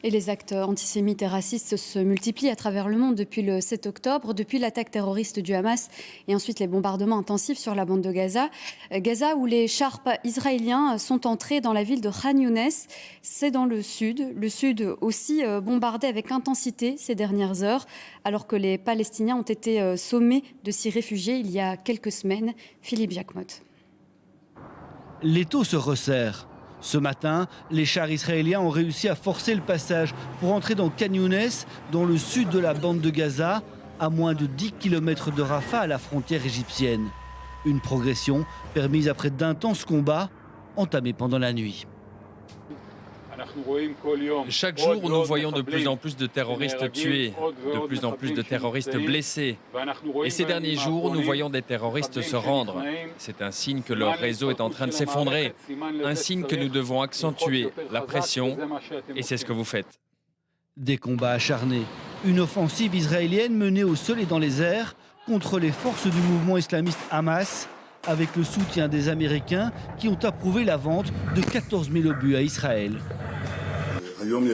Et les actes antisémites et racistes se multiplient à travers le monde depuis le 7 octobre, depuis l'attaque terroriste du Hamas et ensuite les bombardements intensifs sur la bande de Gaza. Gaza où les chars israéliens sont entrés dans la ville de Khan Younes, c'est dans le sud aussi bombardé avec intensité ces dernières heures, alors que les Palestiniens ont été sommés de s'y réfugier il y a quelques semaines. Philippe Jacquemotte. L'étau se resserre. Ce matin, les chars israéliens ont réussi à forcer le passage pour entrer dans Khan Younes, dans le sud de la bande de Gaza, à moins de 10 km de Rafah, à la frontière égyptienne. Une progression permise après d'intenses combats entamés pendant la nuit. Chaque jour, nous voyons de plus en plus de terroristes tués, de plus en plus de terroristes blessés. Et ces derniers jours, nous voyons des terroristes se rendre. C'est un signe que leur réseau est en train de s'effondrer. Un signe que nous devons accentuer la pression. Et c'est ce que vous faites. Des combats acharnés. Une offensive israélienne menée au sol et dans les airs contre les forces du mouvement islamiste Hamas, avec le soutien des Américains qui ont approuvé la vente de 14 000 obus à Israël.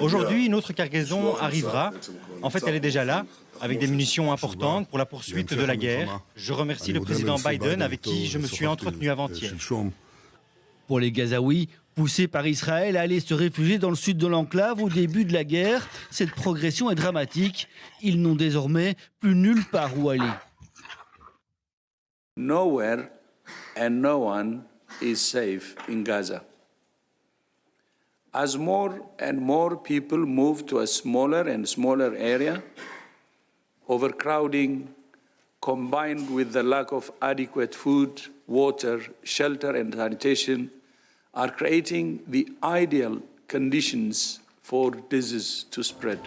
Aujourd'hui, une autre cargaison arrivera. En fait, elle est déjà là, avec des munitions importantes pour la poursuite de la guerre. Je remercie le président Biden, avec qui je me suis entretenu avant-hier. Pour les Gazaouis, poussés par Israël à aller se réfugier dans le sud de l'enclave au début de la guerre, cette progression est dramatique. Ils n'ont désormais plus nulle part où aller. Nowhere and no one is safe in Gaza. As more and more people move to a smaller and smaller area, overcrowding combined with the lack of adequate food, water, shelter and sanitation are creating the ideal conditions for disease to spread.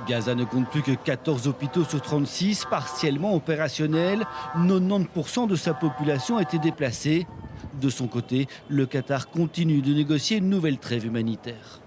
Gaza ne compte plus que 14 hôpitaux sur 36, partiellement opérationnels. 90% de sa population a été déplacée. De son côté, le Qatar continue de négocier une nouvelle trêve humanitaire.